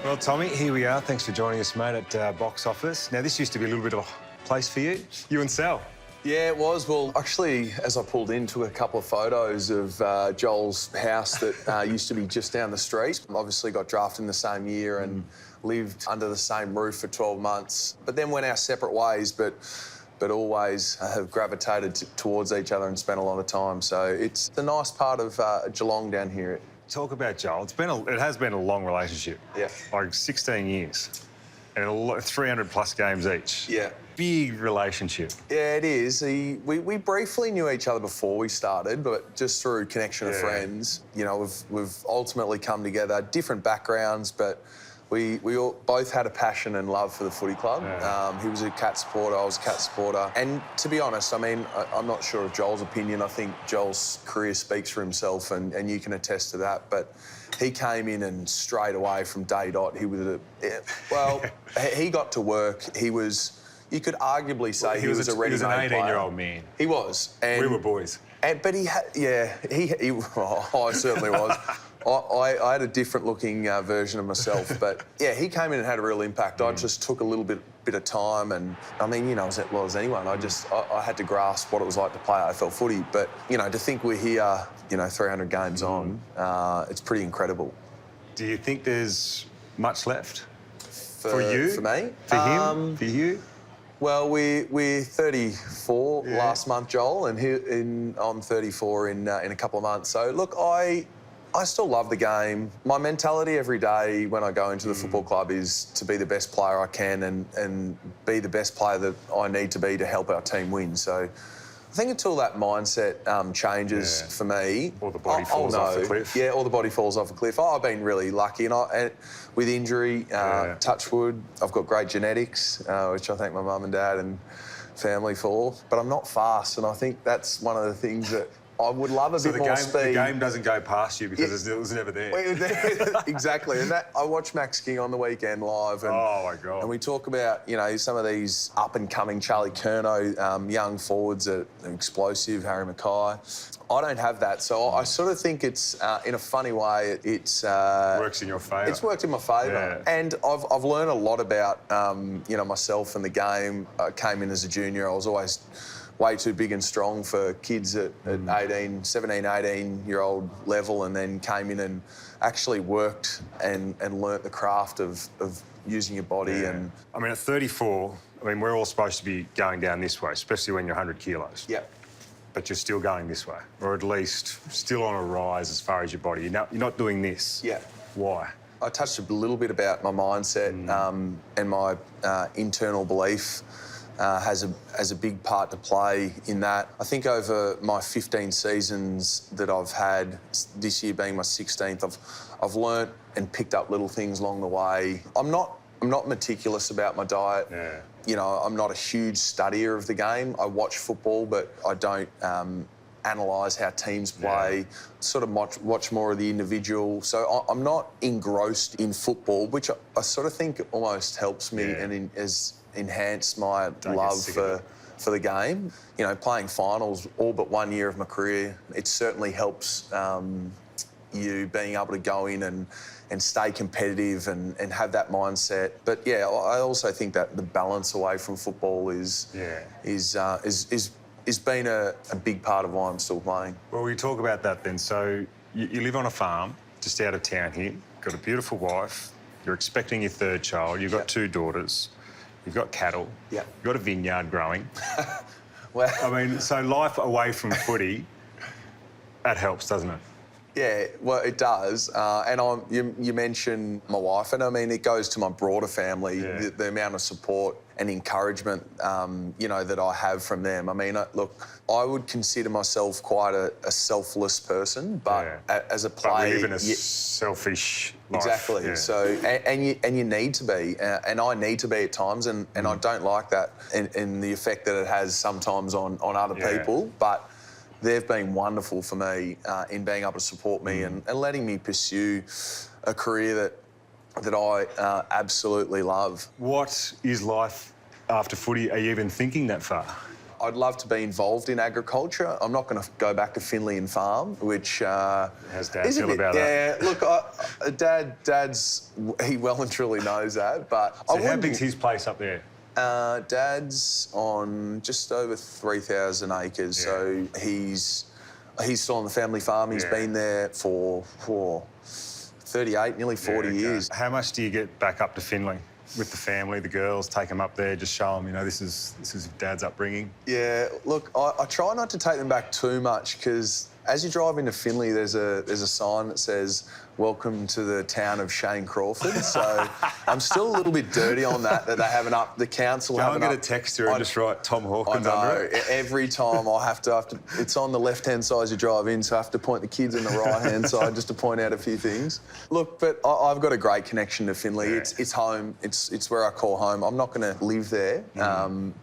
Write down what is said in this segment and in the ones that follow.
Well, Tommy, here we are. Thanks for joining us, mate, at Box Office. Now, this used to be a little bit of a place for you and Sal. Yeah, it was. Well, actually, as I pulled in, took a couple of photos of Joel's house that used to be just down the street. Obviously got drafted in the same year and lived under the same roof for 12 months. But then went our separate ways, but always have gravitated towards each other and spent a lot of time. So it's the nice part of Geelong down here. Talk about Joel. It has been a long relationship. Yeah. Like 16 years and 300-plus games each. Yeah. Big relationship. Yeah, it is. We briefly knew each other before we started, but just through connection of friends. You know, we've ultimately come together, different backgrounds, but we all both had a passion and love for the footy club. Yeah. He was a Cat supporter, I was a Cat supporter. And to be honest, I mean, I'm not sure of Joel's opinion. I think Joel's career speaks for himself, and you can attest to that. But he came in and straight away from day dot, he was he got to work. He was, you could arguably say he was a ready-made player. He was an 18-year-old man. He was. And we were boys. but he had, I certainly was. I had a different looking version of myself, but yeah, he came in and had a real impact. I just took a little bit of time, and I mean, you know, as well as anyone, I had to grasp what it was like to play AFL footy. But you know, to think we're here, you know, 300 games on, it's pretty incredible. Do you think there's much left for you? For me? For him? For you? Well, we're 34 last month, Joel, and I'm 34 in a couple of months. So look, I still love the game. My mentality every day when I go into the football club is to be the best player I can and be the best player that I need to be to help our team win. So I think until that mindset changes for me... Or the body falls off the cliff. Yeah, or the body falls off a cliff. I've been really lucky, and with injury, touch wood, I've got great genetics, which I thank my mum and dad and family for, but I'm not fast, and I think that's one of the things that I would love a bit more speed. The game doesn't go past you because it was never there. Exactly. And I watch Max King on the weekend live. And, oh, my God. And we talk about, you know, some of these up-and-coming Charlie Curnow young forwards that are explosive, Harry Mackay. I don't have that. So I sort of think it's, in a funny way, it's... works in your favour. It's worked in my favour. Yeah. And I've learned a lot about, you know, myself and the game. I came in as a junior. I was always way too big and strong for kids at 17, 18-year-old level, and then came in and actually worked and learnt the craft of using your body. Yeah. And I mean, at 34, I mean, we're all supposed to be going down this way, especially when you're 100 kilos. Yeah. But you're still going this way, or at least still on a rise as far as your body. You're not doing this. Yeah. Why? I touched a little bit about my mindset and my internal belief. Has a big part to play in that. I think over my 15 seasons that I've had, this year being my 16th, I've learnt and picked up little things along the way. I'm not meticulous about my diet. Yeah. You know, I'm not a huge studier of the game. I watch football, but I don't analyse how teams play. Yeah. Sort of watch more of the individual. So I'm not engrossed in football, which I sort of think almost helps me and has enhanced my love for the game. You know, playing finals all but 1 year of my career, it certainly helps you being able to go in and stay competitive and have that mindset. But yeah, I also think that the balance away from football is been a big part of why I'm still playing. Well, we talk about that then. So you live on a farm just out of town here, got a beautiful wife, you're expecting your third child, you've got two daughters, you've got cattle, you've got a vineyard growing. Well, I mean, so life away from footy, that helps, doesn't it? Yeah, well, it does. And you mentioned my wife, and I mean, it goes to my broader family, the amount of support and encouragement, you know, that I have from them. I mean, look, I would consider myself quite a selfless person, but as a player... But we live in a selfish life. Exactly. Yeah. So, and you need to be, and I need to be at times, and I don't like that in the effect that it has sometimes on other people, but they've been wonderful for me in being able to support me and letting me pursue a career that I absolutely love. What is life after footy? Are you even thinking that far? I'd love to be involved in agriculture. I'm not going to go back to Finley and farm, which... How's Dad feel about that? Yeah, look, Dad's... He well and truly knows that, but... So how big's his place up there? Dad's on just over 3,000 acres, so he's still on the family farm. He's been there for 38, nearly 40 years. How much do you get back up to Finley with the family, the girls? Take them up there, just show them, you know, this is Dad's upbringing. Yeah, look, I try not to take them back too much because as you drive into Finley, there's a sign that says, "Welcome to the town of Shane Crawford." So I'm still a little bit dirty on that they haven't up, the council haven't Go and get a texter and just write Tom Hawkins under it. Every time I have to, it's on the left-hand side as you drive in, so I have to point the kids in the right-hand side just to point out a few things. Look, but I've got a great connection to Finley. Yeah. It's home. It's where I call home. I'm not going to live there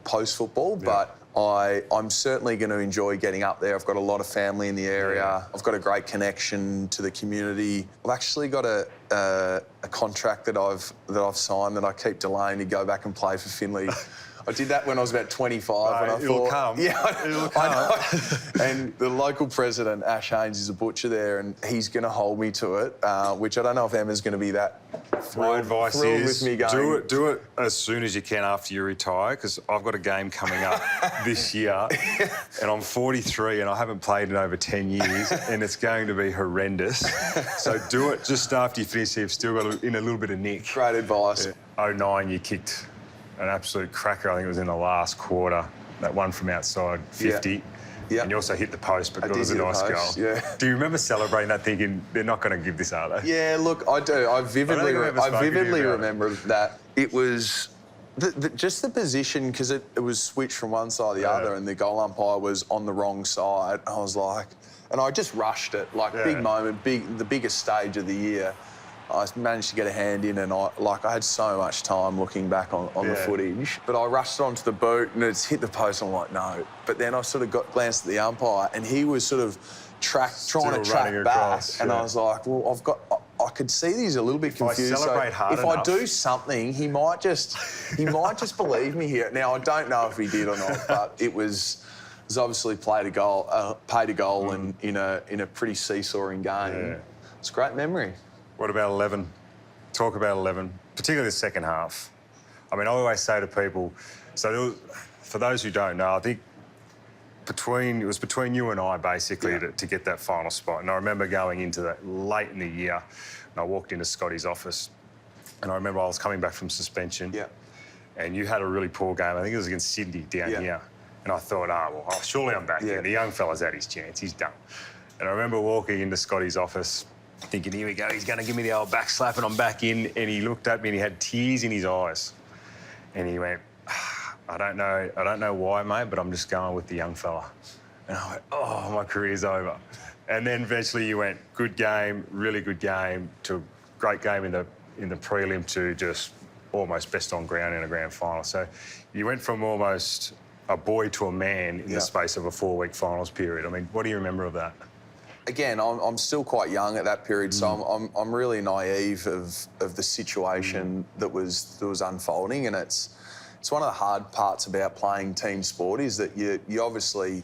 post-football, but I'm certainly going to enjoy getting up there. I've got a lot of family in the area. Yeah. I've got a great connection to the community. I've actually got a contract that I've signed that I keep delaying to go back and play for Finley. I did that when I was about 25. And I it'll thought, come. Yeah, it'll come. I know. And the local president, Ash Haynes, is a butcher there, and he's going to hold me to it, which I don't know if Emma's going to be that My advice is with me going. do it as soon as you can after you retire, because I've got a game coming up this year, and I'm 43 and I haven't played in over 10 years, and it's going to be horrendous. So do it just after you finish. You've still got in a little bit of nick. Great advice. 09, you kicked an absolute cracker. I think it was in the last quarter. That one from outside 50. Yeah. And you also hit the post, but it was a nice goal. Yeah. Do you remember celebrating that, thinking they're not going to give this, are they? Yeah, look, I do. I vividly remember that. It was just the position, because it was switched from one side to the other, and the goal umpire was on the wrong side. I was like, and I just rushed it, like big moment, the biggest stage of the year. I managed to get a hand in, and I had so much time looking back on the footage. But I rushed it onto the boot, and it's hit the post, and I'm like, no. But then I sort of glanced at the umpire, and he was sort of trying to track back. And I was like, well, I could see he's a little bit confused. If I do something, he might just believe me here. Now, I don't know if he did or not, but it was obviously paid a goal, and in a pretty seesawing game. Yeah. It's a great memory. What about 11? Talk about 11, particularly the second half. I mean, I always say to people, for those who don't know, I think it was between you and I, basically, to get that final spot. And I remember going into that late in the year, and I walked into Scotty's office, and I remember I was coming back from suspension, and you had a really poor game. I think it was against Sydney down here. And I thought, well, surely I'm back here. The young fella's had his chance. He's done. And I remember walking into Scotty's office, thinking, here we go, he's going to give me the old back slap, and I'm back in. And he looked at me and he had tears in his eyes. And he went, I don't know why, mate, but I'm just going with the young fella. And I went, oh, my career's over. And then eventually you went, good game, really good game, to a great game in the prelim, to just almost best on ground in a grand final. So you went from almost a boy to a man in the space of a 4-week finals period. I mean, what do you remember of that? Again, I'm still quite young at that period, so I'm really naive of the situation that was unfolding, and it's one of the hard parts about playing team sport is that you obviously,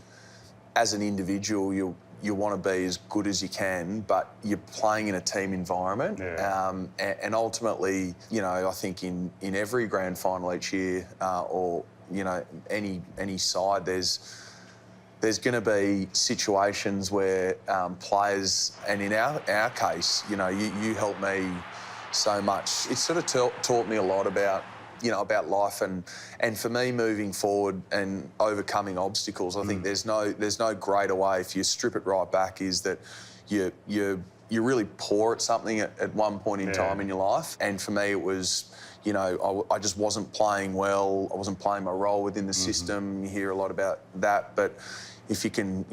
as an individual, you want to be as good as you can, but you're playing in a team environment, and ultimately, I think in every grand final each year, or any side, there's going to be situations where players, and in our case, you helped me so much. It sort of taught me a lot about life, and for me moving forward and overcoming obstacles. I think there's no greater way, if you strip it right back, is that you're really poor at something at one point in time in your life. And for me, it was, I just wasn't playing well. I wasn't playing my role within the system. You hear a lot about that, but if you can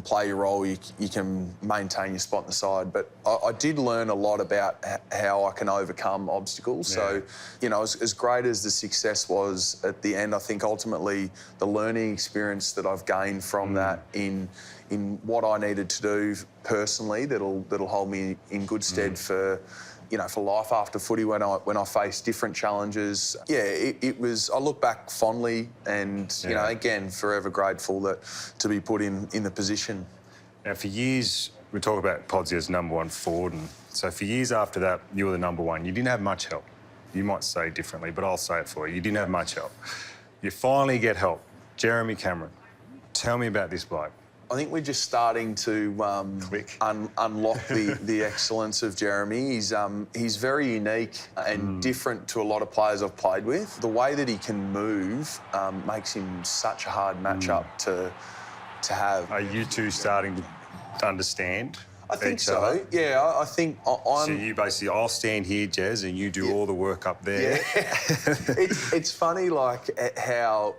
play your role, you can maintain your spot in the side. But I did learn a lot about how I can overcome obstacles. So, as great as the success was at the end, I think ultimately the learning experience that I've gained from that in in what I needed to do personally that'll hold me in good stead for life after footy when I face different challenges. Yeah, it was. I look back fondly, and again, forever grateful to be put in the position. Now, for years, we talk about Podsy as number one forward, and so for years after that, you were the number one. You didn't have much help. You might say differently, but I'll say it for you. You didn't have much help. You finally get help. Jeremy Cameron. Tell me about this bloke. I think we're just starting to unlock the excellence of Jeremy. He's very unique and different to a lot of players I've played with. The way that he can move makes him such a hard matchup to have. Are you two starting to understand? I think so. Other? Yeah, I think I'm. So you basically, I'll stand here, Jez, and you do all the work up there. Yeah. it's funny, like how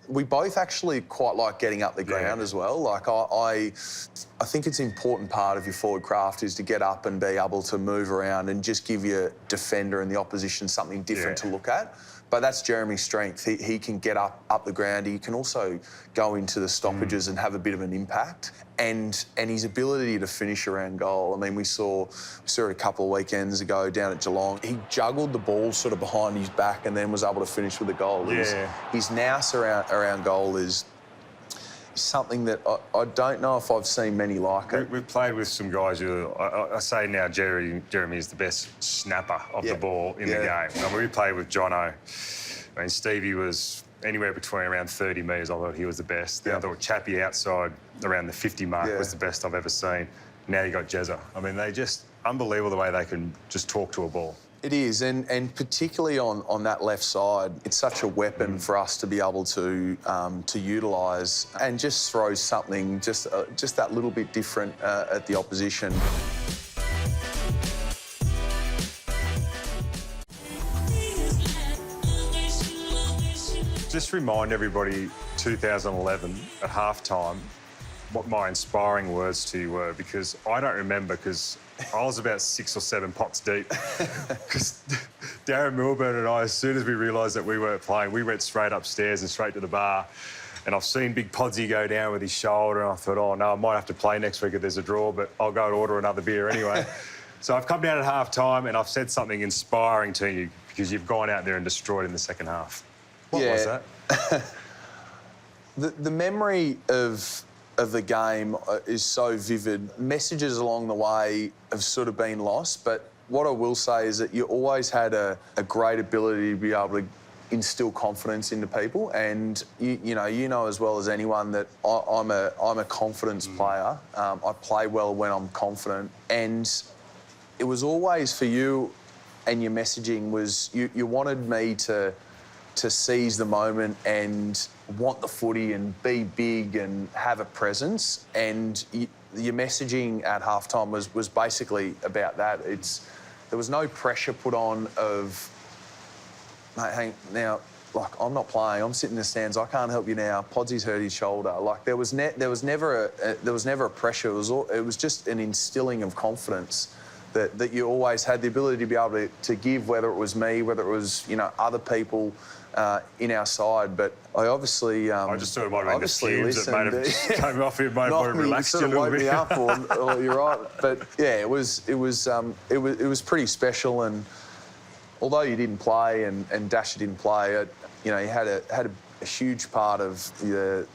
we both actually quite like getting up the ground as well. Like I think it's an important part of your forward craft is to get up and be able to move around and just give your defender and the opposition something different to look at. But that's Jeremy's strength. He can get up the ground. He can also go into the stoppages and have a bit of an impact. And his ability to finish around goal. I mean, we saw it a couple of weekends ago down at Geelong. He juggled the ball sort of behind his back and then was able to finish with a goal. His nous around goal is something that I don't know if I've seen many like it. We've played with some guys who, I say now Jeremy is the best snapper of the ball in the game. I mean, we played with Jono. I mean, Stevie was anywhere between around 30 metres. I thought he was the best. Then I thought Chappie outside around the 50 mark was the best I've ever seen. Now you got Jezza. I mean, they just unbelievable the way they can just talk to a ball. It is, and particularly on that left side, it's such a weapon for us to be able to utilise and just throw something just that little bit different at the opposition. Just remind everybody, 2011 at halftime, what my inspiring words to you were, because I don't remember, because I was about 6 or 7 pots deep. Because Darren Milburn and I, as soon as we realised that we weren't playing, we went straight upstairs and straight to the bar. And I've seen Big Podsy go down with his shoulder, and I thought, oh, no, I might have to play next week if there's a draw, but I'll go and order another beer anyway. So I've come down at half-time and I've said something inspiring to you because you've gone out there and destroyed in the second half. What was that? The memory of the game is so vivid. Messages along the way have sort of been lost, but what I will say is that you always had a great ability to be able to instill confidence into people, and you know as well as anyone that I'm a confidence player. I play well when I'm confident, and it was always for you, and your messaging was you wanted me to seize the moment and want the footy and be big and have a presence. And your messaging at halftime was basically about that. There was no pressure put on of, mate, hey, now, like, I'm not playing. I'm sitting in the stands. I can't help you now. Podsy's hurt his shoulder. Like, there was never a pressure. It was just an instilling of confidence that you always had the ability to be able to give, whether it was me, whether it was other people in our side. But I obviously I just thought it might have been the fumes that might have come off here, might have relaxed you a little bit. Me up, or you're right. But yeah, it was pretty special. And although you didn't play and Dasher didn't play, he had a huge part of the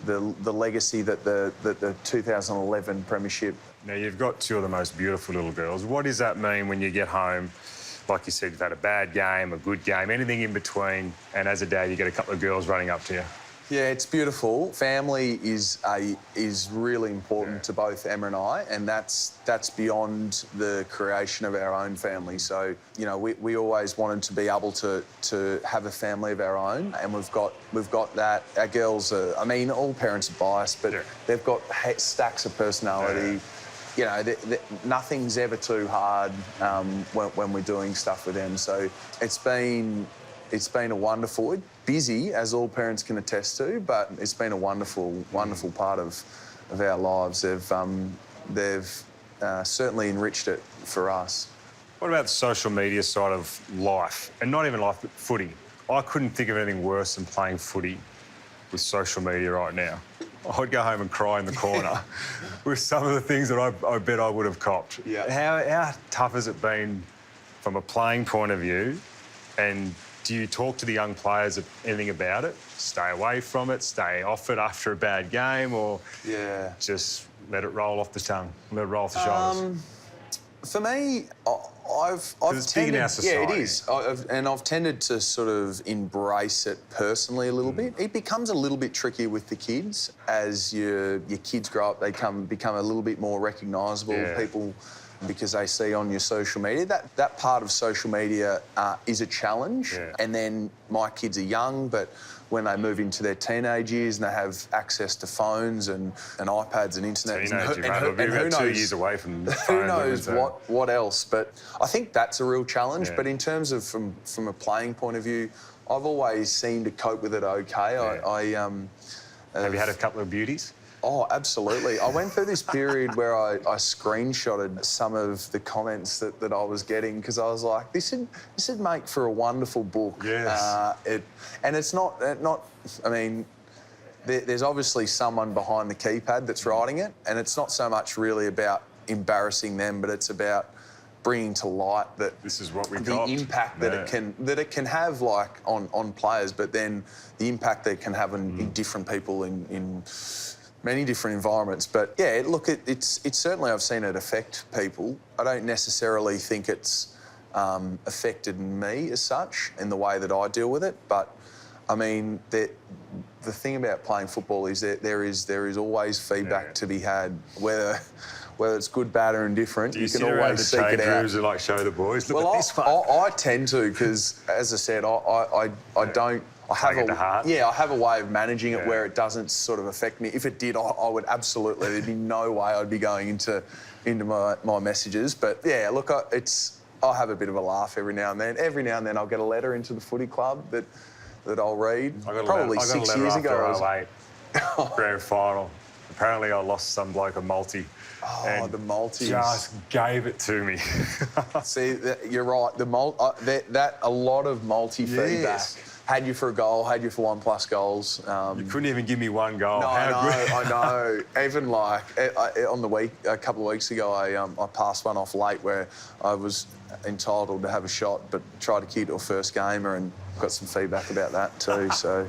legacy that the 2011 premiership. Now, you've got two of the most beautiful little girls. What does that mean when you get home? Like you said, you've had a bad game, a good game, anything in between, and as a dad, you get a couple of girls running up to you. Yeah, it's beautiful. Family is really important to both Emma and I, and that's beyond the creation of our own family. So, we always wanted to be able to have a family of our own, and we've got that. Our girls are, all parents are biased, but they've got stacks of personality. Nothing's ever too hard when we're doing stuff with them. So it's been a wonderful, busy, as all parents can attest to, but it's been a wonderful part of our lives. They've certainly enriched it for us. What about the social media side of life? And not even life, but footy. I couldn't think of anything worse than playing footy with social media right now. I'd go home and cry in the corner with some of the things that I bet I would have copped. Yeah. How tough has it been from a playing point of view? And do you talk to the young players anything about it? Stay away from it, stay off it after a bad game, or just let it roll off the tongue, let it roll off the shoulders? For me, I've it's big in our society. Yeah, it is. I've tended to sort of embrace it personally a little bit. It becomes a little bit trickier with the kids as your kids grow up. They become a little bit more recognisable. People, because they see on your social media. That part of social media is a challenge. Yeah. And then my kids are young, but when they move into their teenage years and they have access to phones and iPads and internet, and who knows, 2 years away from the phone. Who knows what else? But I think that's a real challenge. Yeah. But in terms of from a playing point of view, I've always seemed to cope with it okay. Yeah. Have you had a couple of beauties? Oh, absolutely. I went through this period where I screenshotted some of the comments that I was getting because I was like, this would make for a wonderful book. Yes. And it's not. I mean, there's obviously someone behind the keypad that's writing it, and it's not so much really about embarrassing them, but it's about bringing to light that this is what we the got. impact that it can have like on players, but then the impact that it can have in different people in many different environments. But yeah, look, it's certainly I've seen it affect people. I don't necessarily think it's affected me as such in the way that I deal with it. But I mean, the thing about playing football is that there is always feedback to be had, whether it's good, bad, or indifferent. Do you can always seek it out. Rooms and like show the boys? Look at this one. I tend to because, as I said, I don't. I have I have a way of managing it where it doesn't sort of affect me. If it did, I would absolutely. There'd be no way I'd be going into my messages. But yeah, look, I'll have a bit of a laugh every now and then. Every now and then, I'll get a letter into the footy club that I'll read. Probably 6 years ago. Grand final. Apparently, I lost some bloke a multi. Oh, and the multis. Just gave it to me. See, you're right. That a lot of multi feedback. Had you for a goal, had you for 1+ goals. You couldn't even give me one goal. No, I know. Even like on the week, a couple of weeks ago, I passed one off late where I was entitled to have a shot, but tried to keep it a first gamer and got some feedback about that too. So,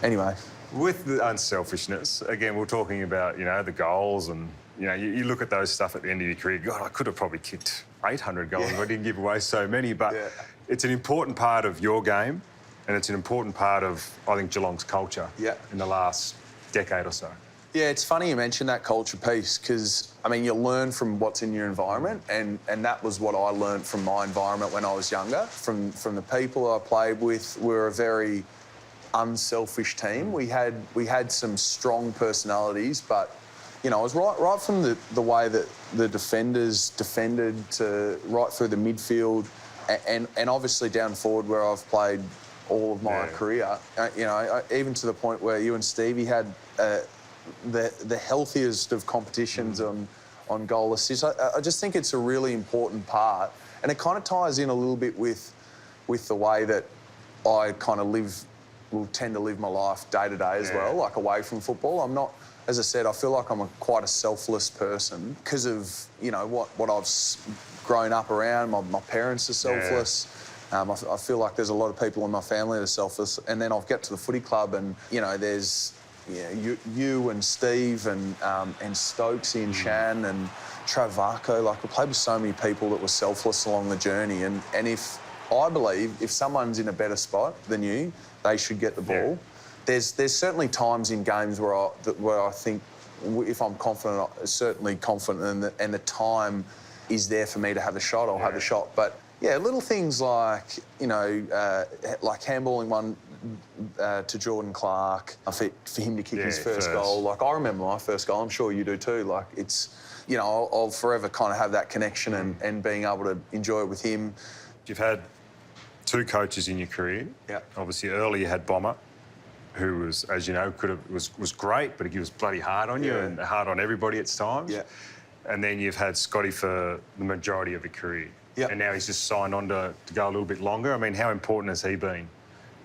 anyway. With the unselfishness, again, we're talking about, the goals and, you look at those stuff at the end of your career, God, I could have probably kicked 800 goals if I didn't give away so many, but it's an important part of your game and it's an important part of, I think, Geelong's culture in the last decade or so. Yeah, it's funny you mention that culture piece because, I mean, you learn from what's in your environment and that was what I learned from my environment when I was younger. From the people I played with, we were a very unselfish team. We had some strong personalities, but it was right from the way that the defenders defended to right through the midfield, and obviously down forward where I've played all of my career. Even to the point where you and Stevie had the healthiest of competitions on goal assists. I just think it's a really important part, and it kind of ties in a little bit with the way that I kind of will tend to live my life day to day as well, like away from football. I'm not, as I said, I feel like I'm quite a selfless person because of, what I've grown up around. My parents are selfless. I feel like there's a lot of people in my family that are selfless. And then I'll get to the footy club and, there's you and Steve and Stokesy and Shan and Travaco. Like, we played with so many people that were selfless along the journey. And I believe if someone's in a better spot than you, they should get the ball. There's certainly times in games where I think if I'm confident, I'm certainly confident, and the time is there for me to have a shot, I'll have a shot. But yeah, little things like like handballing one to Jordan Clark for him to kick his first goal. Like, I remember my first goal. I'm sure you do too. Like, it's I'll forever kind of have that connection and being able to enjoy it with him. You've had 2 coaches in your career. Yeah. Obviously, early you had Bomber, who was, as you know, was great, but he was bloody hard on you and hard on everybody at times. Yeah. And then you've had Scotty for the majority of your career. Yeah. And now he's just signed on to go a little bit longer. I mean, how important has he been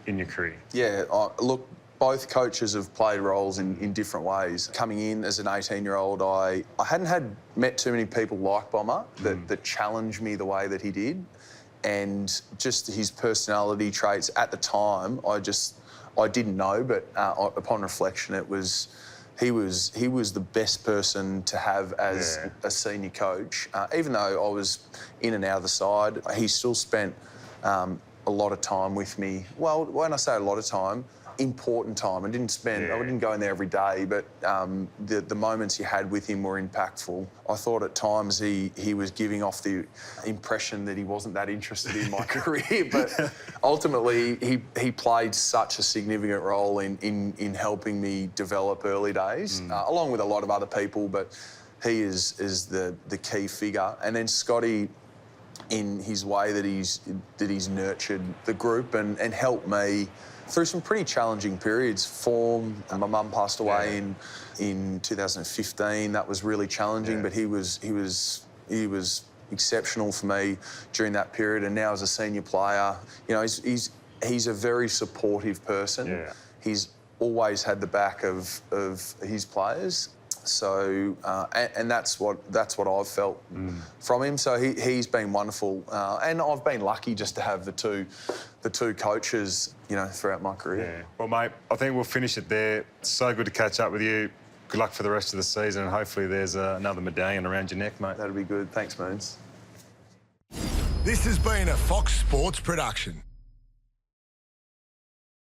in your career? Yeah, look, Both coaches have played roles in different ways. Coming in as an 18-year-old, I hadn't met too many people like Bomber that challenged me the way that he did. And just his personality traits at the time, I didn't know, but upon reflection, he was the best person to have as a senior coach. Even though I was in and out of the side, he still spent a lot of time with me. Well, when I say a lot of time, important time. I didn't go in there every day, but the moments you had with him were impactful. I thought at times he was giving off the impression that he wasn't that interested in my career, but ultimately he played such a significant role in helping me develop early days, along with a lot of other people, but he is the key figure. And then Scotty, in his way that he's nurtured the group and helped me through some pretty challenging periods. My mum passed away in 2015. That was really challenging, but he was exceptional for me during that period. And now as a senior player, you know, he's a very supportive person. Yeah. He's always had the back of his players. So, and that's what I've felt from him. So he's been wonderful, and I've been lucky just to have the two coaches, you know, throughout my career. Yeah. Well, mate, I think we'll finish it there. So good to catch up with you. Good luck for the rest of the season, and hopefully there's another medallion around your neck, mate. That'd be good. Thanks, Moons. This has been a Fox Sports production.